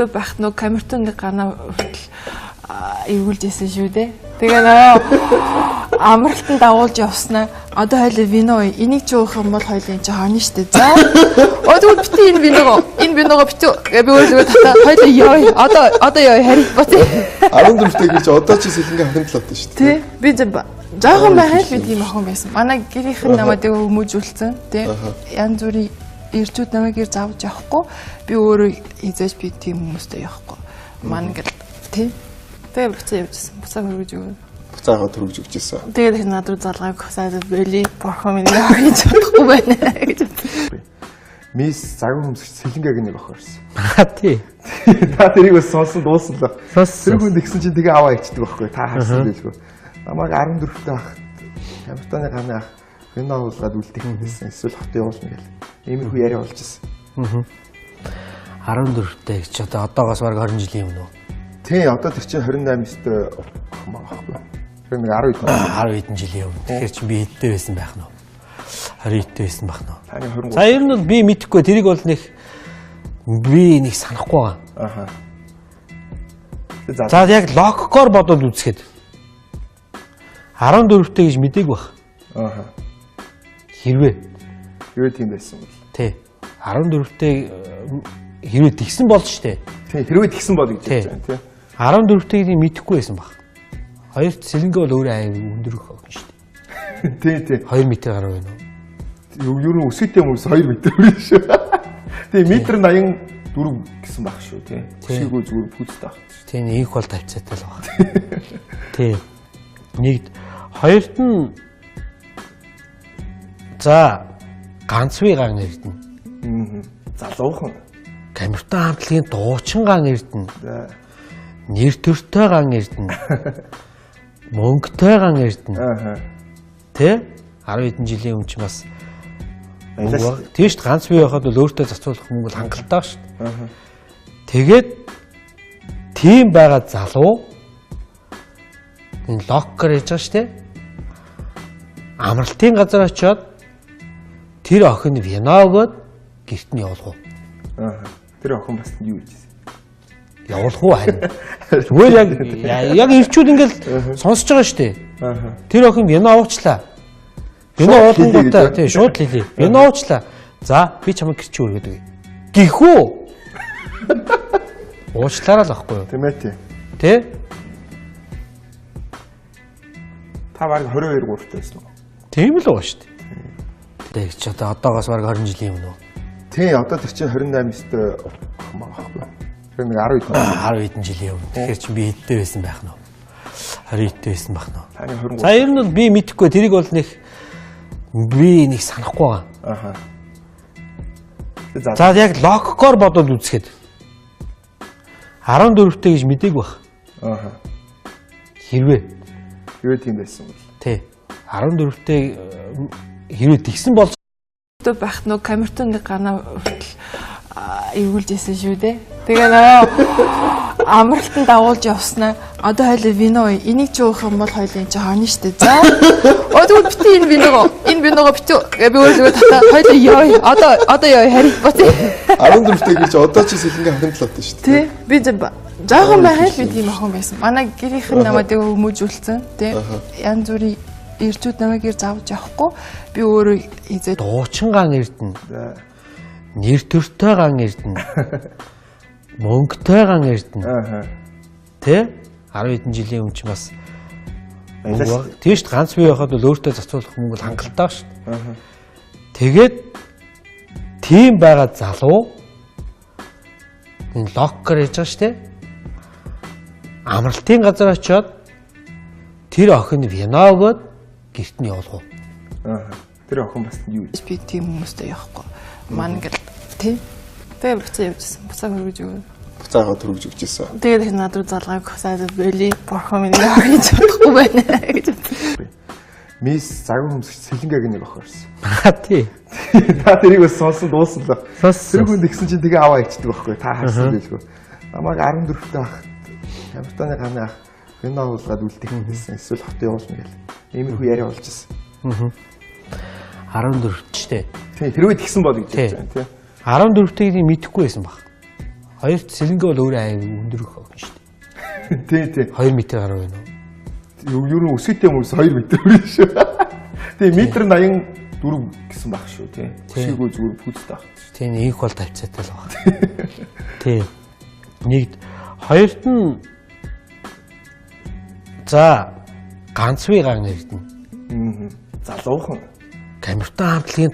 Байх нөө камертон нэг ганаа хүртэл эвгүүлж яасан шүү дээ. Тэгээ нөө амралтанд дагуулж явснаа одоо хоёул вино энийг ч уух юм бол хоёулын чи хаана штэ. За. Тэгвэл бити энэ виногоо бити би өөрөө татаа хоёул ёо одоо ёо харих бат. 14-тэй гэж одоо чи сэлэнгээ хохиндлоод шүү дээ. Тий. Би жоохон байхад би тийм охин байсан. Манай гэрийнх нь намайг хүмүүжүүлсэн. Тий. Янз бүрийн ирчүүд намайг ир заавж явахгүй. Би өөрөө хизээж би тийм хүмүүстэй явахгүй. Маань ингээл тий. Тэгээ буцаа явжсэн. Буцаа хөргөж өгөө. Буцаагаа төрөж өгчээсэн. Тэгээд их над руу залгааг хасаад бэли борхон минь хийж чадахгүй байна гэж. Мисс загвар хөмсгч сэлэнгээг нэг охиорсон. Тий. Та тэрийг бас сонсон дууссан л. Тэр хүн тэгсэн чинь тэгээ аваа ичдэг байхгүй. Та харсан байлгүй. Намайг 14-тэй байхад Камертоны ганы ах вино уулгаад үлдэх юм байсан. Эсвэл хотын явуулна гэл. Иймэрхүү яриа болж ирсэн. 14-тэй гэж одоогоос бараг 20 жилийн өмнө. Тий, одоо тэр чинь 28-тэй охин байхгүй. Тэр нэг 10 хэдэн жилийн өмнө. Тэгэхээр чи би хэдтэй байсан байх нь. 20-тэй байсан байх нь. Таны 23. За ер нь би мэдэхгүй тэрийг бол нэг санахгүй байгаа. Аха. За яг логикоор бодоод үзэхэд 14-тэй гэж мдэггүй байх. Аха. Хэрвээ тийм байсан бол. Тий. 14-тэй хэрвээ тэгсэн болж штэ. Тий, хэрвээ тэгсэн бол гэж хэлж байна, тий. 14-тэй мэдэхгүй байсан баг. Хоёрт сэлэнгээ бол өөрөө аяа өндөрөх охин штэ. Тий. 2 м гаруй байна уу? Ер нь өсөйтэй хүмүүс 2 м хүрнэ шүү. Тий, 1.84 гэсэн баг шүү, тий. Өсөйгөө зүгээр пүүцтэй баг. Тий, нэг бол тавьцаатай л баг. Тий. Хоёрт нь за ганц бие ган эрдэнэ. Залуухан. Камертон хамтлагийн дуучин ган эрдэнэ. За. Нэр төртэй ган эрдэнэ. Мөнгөтэй ган эрдэнэ. Аха. Тэ 10 хэдэн жилийн өмнө ч бас тийш ганц бие байхад бол өөртөө зацуулах мөнгө бол хангалттай шүү дээ. Аха. Тэгээд тийм байгаа залуу энэ локкер хийж байгаа шүү дээ. Амралтын газар очиод тэр охин виногод гэрт нь явуулах уу? Аха. Тэр охин бас юу хийж байсан? Явуулах уу харин. Зүгээр яг ирчүүд ингээл сонсож байгаа шүү дээ. Аха. Тэр охин вино уучлаа. Вино уунгуудаа тий шууд хэлээ. Вино уучлаа. За би чамайг гэрч өргөд өгье. Гихүү. Уучлаарай л ахгүй юу? Тийм ээ тий. Тэ? Та бараг 22 3-тай байсан уу? Тийм л байгаа шүү дээ. Тэг чи одоогоос бараг 20 жилийн өмнө. Тий, одоо тэр чинь 28-тэй охин байхгүй. Тэр нэг 10 хэдэн жилийн өмнө. Тэгэхээр чи би хэдтэй байсан байх нь. 20-тэй байсан байх нь. Таны 23. За ер нь би мэдэхгүй тэрийг бол би нэг санахгүй байгаа. Аха. За яг логикоор бодоод үзэхэд 14-тэй гэж мдэггүй байх. Аха. Хэрвээ тийм байсан бол. Тий. 14-тэй хэрвээ тэгсэн болж Байх нөө камертон нэг ганаа хүртэл эвгүүлж яасан шүү дээ. Тэгээ нөө амралтанд дагуулж явснаа одоо хоёул вино энийг ч уух юм бол хоёулын чи хаана штэ. За. Тэгвэл бити энэ виногоо бити би өөрөө татаа хоёул ёо одоо ёо харих бат. 14-тэй гэж одоо чи сэлэнгээ хохиндлоод шүү дээ. Тий. Би жоохон байхад би тийм охин байсан. Манай гэрийнх нь намайг хүмүүжүүлсэн. Тий. Янз бүрийн ирчүүд намайг ир заавж явахгүй. Би өөрөө хизээд дуучин ган эрдэнэ. Нэр төртэй ган эрдэнэ. Мөнгөтэй ган эрдэнэ. Аха. Тэ 10 хэдэн жилийн өмнө ч бас тийш ганц бие байхад бол өөртөө зацуулах мөнгө бол хангалттай шүү дээ. Аха. Тэгээд тийм байгаа залуу энэ локкер хийж байгаа шүү дээ. Амралтын газар очиод тэр охин виногод гэрт нь явуулах уу? Аха. Тэр охин бас юу хийж? би тийм хүмүүстэй явахгүй. Маань ингээл тий. Тэгээ буцаа явжсэн. Буцаа хөргөж өгөө. Буцаагаа төрөж өгчээсэн. Тэгээд их над руу залгааг хасаад бэли борхон минь хийж чадахгүй байна гэж. Мисс загвар хөмсгч сэлэнгээг нэг охиорсон. Тий. Та тэрийг бас сонсон дууссан л. Тэр хүн тэгсэн чинь тэгээ аваа ичдэг байхгүй. Та харсан байлгүй. Намайг 14-тэй байхад Камертоны ганы ах вино уулгаад үлдэх юм байсан. Эсвэл хотын явуулна гэл. Иймэрхүү яриа болж ирсэн. 14 ч тий. Тий, хэрвээ тэгсэн бол гэж хэлж байна тий. 14-тэй мэдэхгүй байсан баг. Хоёрт сэрэнгээ бол өөрөө аяа өндөр охин шүү дээ. Тий. 2 м гаруй байна уу? Ер нь өсгөтэй хүмүүс 2 м өрөө шүү. Тэгээ 1.84 гэсэн баг шүү тий. Өсгөө зүгээр пүүцтэй баг. Тийм их бол тавьцаатай л баг. Тийм. Нэгд хоёрт нь за ганц би гар нэрдэн. Залуухан. Камертон хамтлагийн